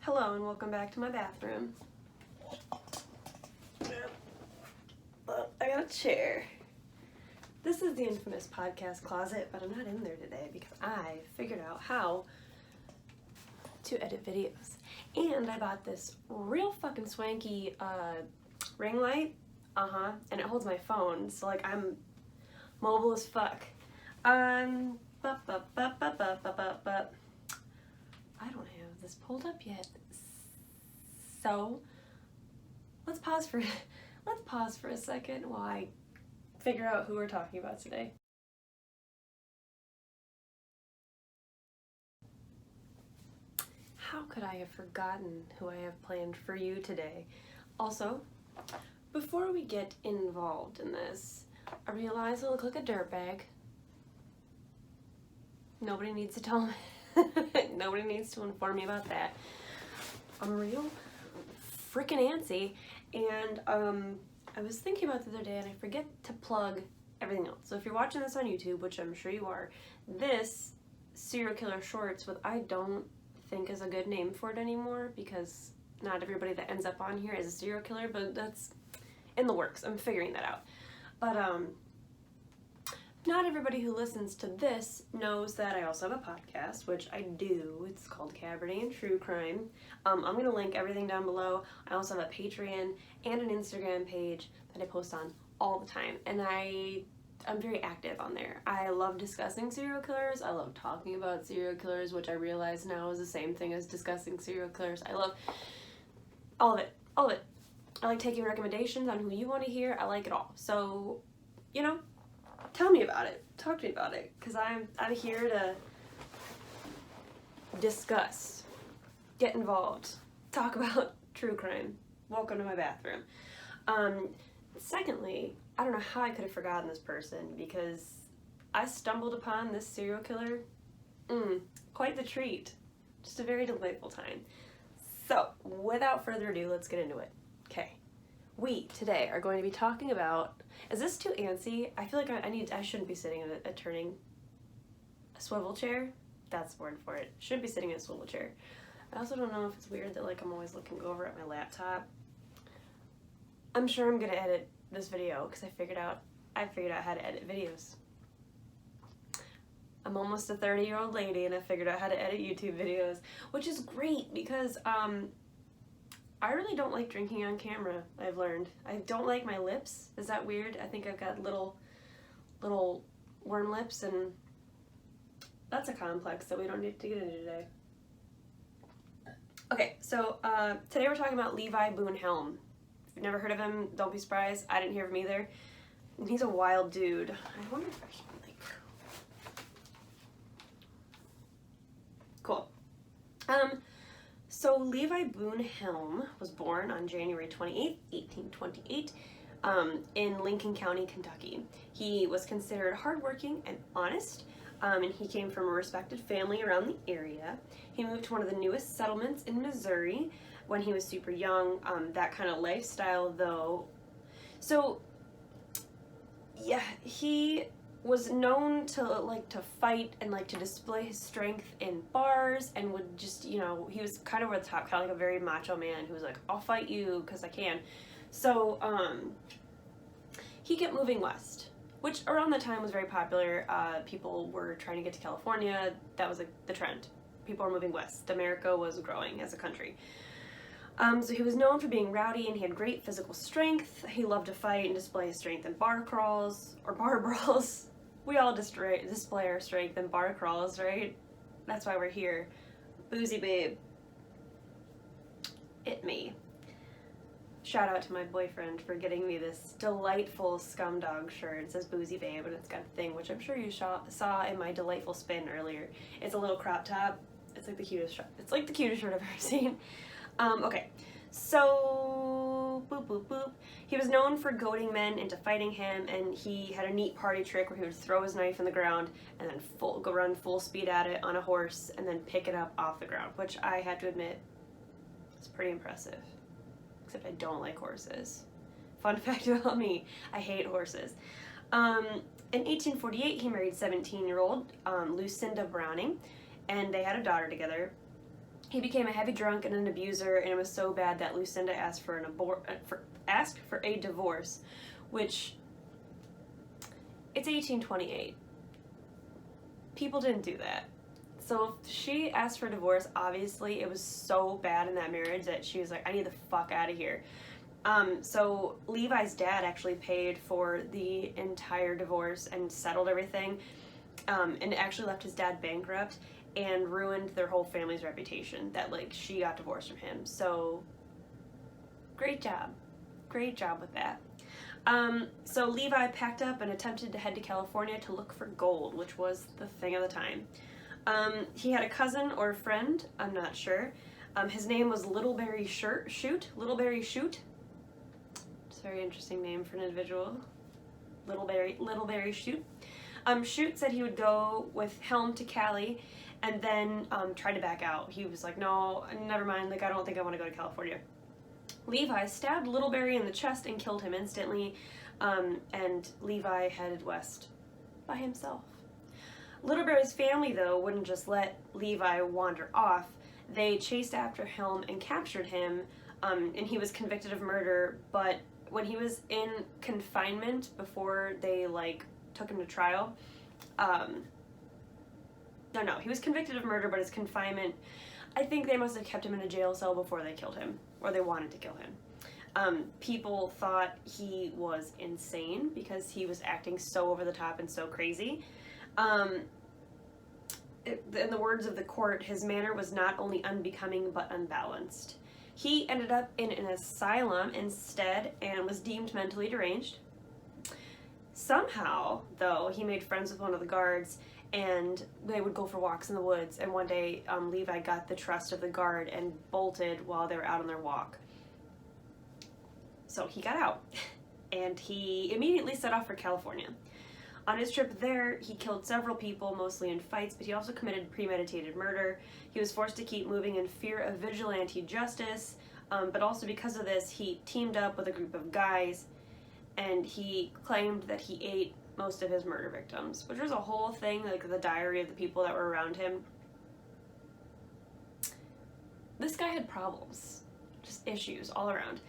Hello and welcome back to my bathroom. I got a chair. This is the infamous podcast closet, but I'm not in there today because I figured out how to edit videos. And I bought this real fucking swanky ring light. And it holds my phone, so like I'm mobile as fuck. I don't have this pulled up yet. So let's pause for a second while I figure out who we're talking about today. How could I have forgotten who I have planned for you today? Also, before we get involved in this, I realize I look like a dirtbag. Nobody needs to tell me. Nobody needs to inform me about that. I'm real freaking antsy, and I was thinking about the other day, and I forget to plug everything else. So if you're watching this on YouTube, which I'm sure you are, this serial killer shorts, what I don't think is a good name for it anymore, because not everybody that ends up on here is a serial killer, but that's in the works. I'm figuring that out. But not everybody who listens to this knows that I also have a podcast, which I do. It's called Cabernet and True Crime. I'm going to link everything down below. I also have a Patreon and an Instagram page that I post on all the time, and I'm very active on there. I love discussing serial killers. I love talking about serial killers, which I realize now is the same thing as discussing serial killers. I love all of it. All of it. I like taking recommendations on who you want to hear. I like it all. So, you know, tell me about it. Talk to me about it, because I'm here to discuss, get involved, talk about true crime. Welcome to my bathroom. Secondly, I don't know how I could have forgotten this person, because I stumbled upon this serial killer. Quite the treat. Just a very delightful time. So, without further ado, let's get into it. Okay. We today are going to be talking about, is this too antsy? I feel like I shouldn't be sitting in a swivel chair. That's the word for it. Shouldn't be sitting in a swivel chair. I also don't know if it's weird that like I'm always looking over at my laptop. I'm sure I'm gonna edit this video because I figured out how to edit videos. I'm almost a 30-year-old lady and I figured out how to edit YouTube videos, which is great because I really don't like drinking on camera, I've learned. I don't like my lips. Is that weird? I think I've got little worm lips, and that's a complex that we don't need to get into today. Okay, so today we're talking about Levi Boone Helm. If you've never heard of him, don't be surprised. I didn't hear of him either. He's a wild dude. I wonder if I should cool. So Levi Boone Helm was born on January 28th, 1828, in Lincoln County, Kentucky. He was considered hardworking and honest, and he came from a respected family around the area. He moved to one of the newest settlements in Missouri when he was super young. That kind of lifestyle, though. So, yeah, he was known to fight and to display his strength in bars, and would just, you know, he was kind of over the top, kind of like a very macho man who was like, I'll fight you because I can. So he kept moving west, which around that time was very popular. People were trying to get to California. That was like the trend. People were moving west. America was growing as a country. So he was known for being rowdy, and he had great physical strength. He loved to fight and display his strength in bar crawls or bar brawls. We all display our strength in bar crawls, right? That's why we're here. Boozy babe. It me. Shout out to my boyfriend for getting me this delightful Scumdog shirt. It says Boozy Babe, and it's got a thing, which I'm sure you saw in my delightful spin earlier. It's a little crop top. It's like the cutest shirt. It's like the cutest shirt I've ever seen. Okay, so boop boop boop. He was known for goading men into fighting him, and he had a neat party trick where he would throw his knife in the ground and then go run full speed at it on a horse and then pick it up off the ground, which I had to admit is pretty impressive. Except I don't like horses. Fun fact about me, I hate horses. In 1848, he married 17-year-old Lucinda Browning, and they had a daughter together. He became a heavy drunk and an abuser, and it was so bad that Lucinda asked for a divorce, which, it's 1828. People didn't do that. So if she asked for divorce, obviously it was so bad in that marriage that she was like, I need the fuck out of here. So Levi's dad actually paid for the entire divorce and settled everything, and actually left his dad bankrupt and ruined their whole family's reputation that, like, she got divorced from him. So great job with that. So Levi packed up and attempted to head to California to look for gold, which was the thing of the time. He had a cousin or a friend, I'm not sure. His name was Littleberry Shoot. Littleberry Shoot. It's a very interesting name for an individual. Littleberry Shoot. Shoot said he would go with Helm to Cali and then try to back out. He was like, no, never mind, like, I don't think I want to go to California. Levi stabbed Littleberry in the chest and killed him instantly, and Levi headed west by himself. Littleberry's family, though, wouldn't just let Levi wander off. They chased after Helm and captured him, and he was convicted of murder, but when he was in confinement before they, like, took him to trial, he was convicted of murder, but his confinement, I think they must have kept him in a jail cell before they killed him, or they wanted to kill him. People thought he was insane because he was acting so over the top and so crazy. In the words of the court, his manner was not only unbecoming but unbalanced. He ended up in an asylum instead and was deemed mentally deranged. Somehow, though, he made friends with one of the guards, and they would go for walks in the woods, and one day Levi got the trust of the guard and bolted while they were out on their walk. So he got out, and he immediately set off for California. On his trip there, he killed several people, mostly in fights, but he also committed premeditated murder. He was forced to keep moving in fear of vigilante justice, but also because of this, he teamed up with a group of guys, and he claimed that he ate most of his murder victims, which was a whole thing, like the diary of the people that were around him. This guy had problems, just issues all around.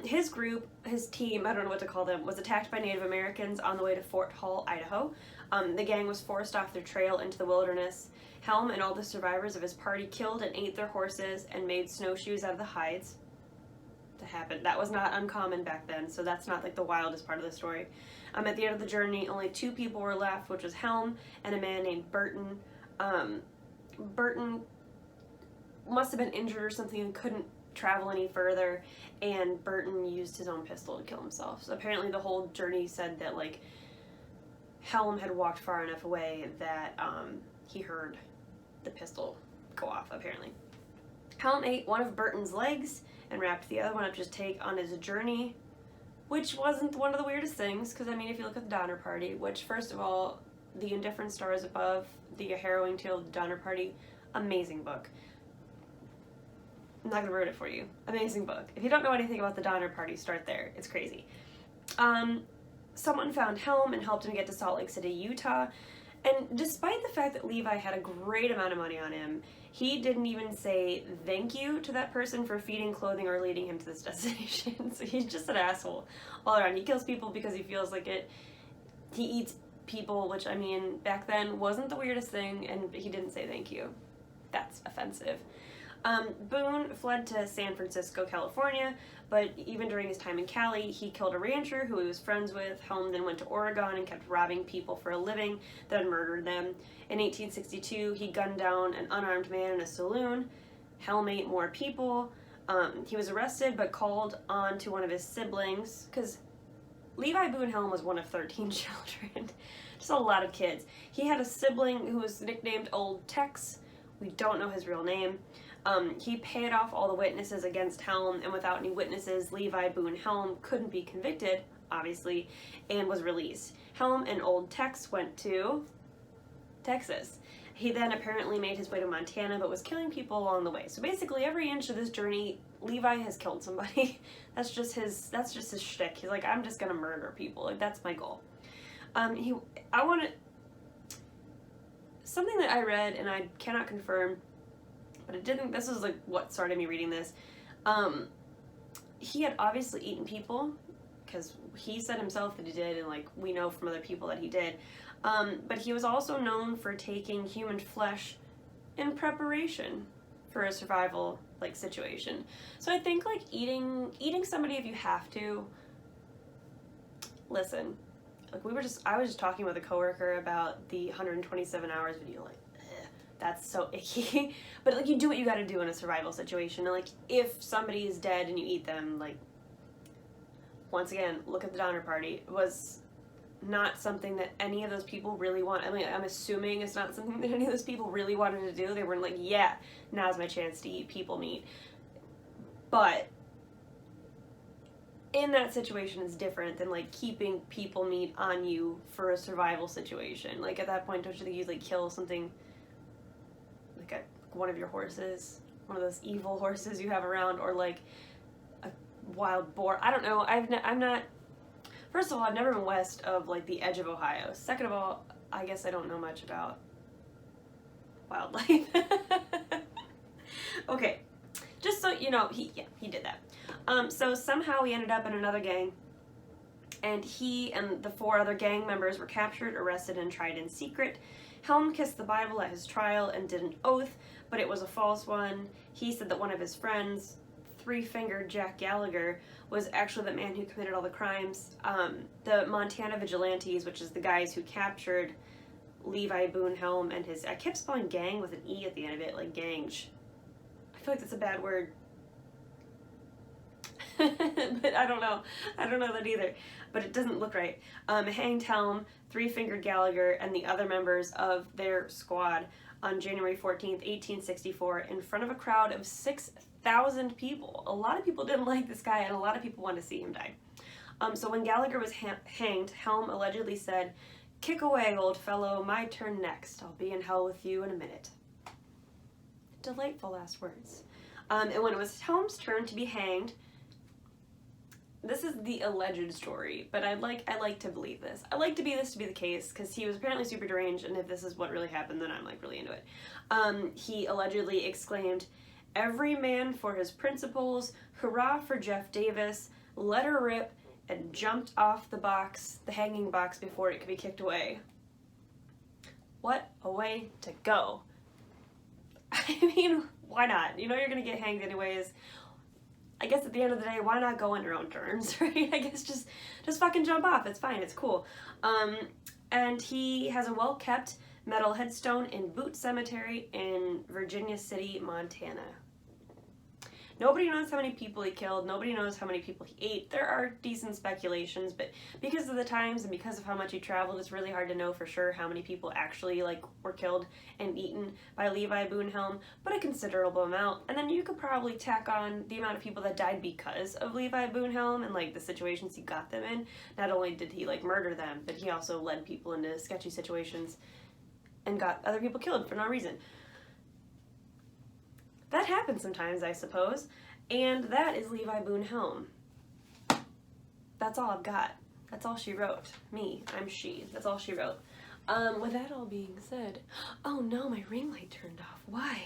His group, his team, I don't know what to call them, was attacked by Native Americans on the way to Fort Hall, Idaho. The gang was forced off their trail into the wilderness. Helm and all the survivors of his party killed and ate their horses and made snowshoes out of the hides. That was not uncommon back then, so that's not like the wildest part of the story. At the end of the journey, only 2 people were left, which was Helm and a man named Burton. Burton must have been injured or something and couldn't travel any further, and Burton used his own pistol to kill himself. So apparently the whole journey said that, like, Helm had walked far enough away that he heard the pistol go off, apparently. Helm ate one of Burton's legs and wrapped the other one up to take on his journey, which wasn't one of the weirdest things, because, I mean, if you look at the Donner Party, which, first of all, The Indifferent Stars Above, The Harrowing Tale of the Donner Party, amazing book. I'm not going to ruin it for you. Amazing book. If you don't know anything about the Donner Party, start there. It's crazy. Someone found Helm and helped him get to Salt Lake City, Utah, and despite the fact that Levi had a great amount of money on him, he didn't even say thank you to that person for feeding, clothing, or leading him to this destination. So he's just an asshole all around. He kills people because he feels like it. He eats people, which, I mean, back then wasn't the weirdest thing, and he didn't say thank you. That's offensive. Boone fled to San Francisco, California, but even during his time in Cali, he killed a rancher who he was friends with. Helm then went to Oregon and kept robbing people for a living, then murdered them. In 1862, he gunned down an unarmed man in a saloon. Helm ate more people. He was arrested, but called on to one of his siblings, because Levi Boone Helm was one of 13 children. Just a lot of kids. He had a sibling who was nicknamed Old Tex. We don't know his real name. He paid off all the witnesses against Helm, and without any witnesses, Levi Boone Helm couldn't be convicted, obviously, and was released. Helm and Old Tex went to Texas. He then apparently made his way to Montana, but was killing people along the way. So basically, every inch of this journey, Levi has killed somebody. That's just his shtick. He's like, I'm just gonna murder people. Like, that's my goal. Something that I read, and I cannot confirm, but it didn't. This was like what started me reading this. He had obviously eaten people, because he said himself that he did, and like we know from other people that he did. But he was also known for taking human flesh in preparation for a survival like situation. So I think like eating somebody if you have to. Listen, like I was just talking with a coworker about the 127 hours video. Like, that's so icky. But like, you do what you got to do in a survival situation. And like, if somebody is dead and you eat them, like, once again, look at the Donner Party. It was not something that any of those people really want. I mean, I'm assuming it's not something that any of those people really wanted to do. They weren't like, yeah, now's my chance to eat people meat. But in that situation, it's different than like keeping people meat on you for a survival situation. Like at that point, don't you think you'd like kill something like one of your horses, one of those evil horses you have around, or like a wild boar? I don't know. I'm not. First of all, I've never been west of like the edge of Ohio. Second of all, I guess I don't know much about wildlife. Okay, just so you know, he did that. So somehow he ended up in another gang, and he and the 4 other gang members were captured, arrested, and tried in secret. Helm kissed the Bible at his trial and did an oath, but it was a false one. He said that one of his friends, Three-Fingered Jack Gallagher, was actually the man who committed all the crimes. The Montana Vigilantes, which is the guys who captured Levi Boone Helm and his... I kept spelling gang with an E at the end of it, like gange. I feel like that's a bad word. But I don't know. I don't know that either. But it doesn't look right. Hanged Helm, Three-Fingered Gallagher, and the other members of their squad on January 14th, 1864, in front of a crowd of 6,000 people. A lot of people didn't like this guy, and a lot of people wanted to see him die. So when Gallagher was hanged, Helm allegedly said, "Kick away, old fellow, my turn next. I'll be in hell with you in a minute." Delightful last words. And when it was Helm's turn to be hanged, this is the alleged story, but I like to believe this. I like this to be the case, because he was apparently super deranged, and if this is what really happened, then I'm like really into it. He allegedly exclaimed, "Every man for his principles, hurrah for Jeff Davis, let her rip," and jumped off the hanging box before it could be kicked away. What a way to go. I mean, why not? You know you're gonna get hanged anyways. I guess at the end of the day, why not go on your own terms, right? I guess just fucking jump off. It's fine. It's cool. And he has a well-kept metal headstone in Boot Cemetery in Virginia City, Montana. Nobody knows how many people he killed. Nobody knows how many people he ate. There are decent speculations, but because of the times and because of how much he traveled, it's really hard to know for sure how many people actually were killed and eaten by Levi Boone Helm, but a considerable amount. And then you could probably tack on the amount of people that died because of Levi Boone Helm and the situations he got them in. Not only did he murder them, but he also led people into sketchy situations and got other people killed for no reason. That happens sometimes, I suppose, and that is Levi Boone Helm. That's all I've got. That's all she wrote. Me, I'm she. That's all she wrote. With that all being said, oh no, my ring light turned off. Why?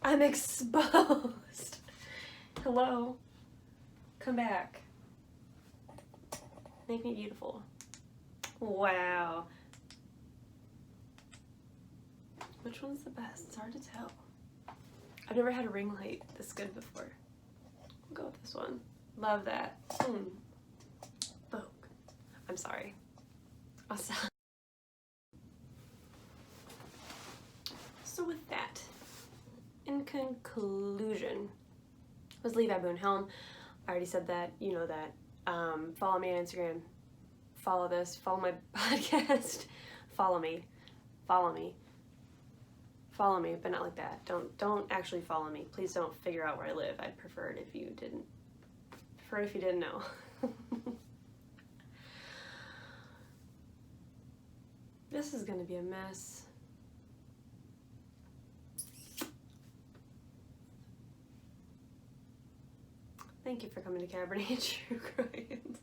I'm exposed. Hello? Come back. Make me beautiful. Wow. Which one's the best? It's hard to tell. I've never had a ring light this good before. We'll go with this one. Love that. Boom. I'm sorry. Awesome. So with that, in conclusion, was Levi Boone Helm. I already said that. You know that. Follow me on Instagram. Follow this. Follow my podcast. Follow me. Follow me. Follow me, but not like that. Don't actually follow me. Please don't figure out where I live. I'd prefer it if you didn't. Prefer it if you didn't know. This is gonna be a mess. Thank you for coming to Cabernet True Crime.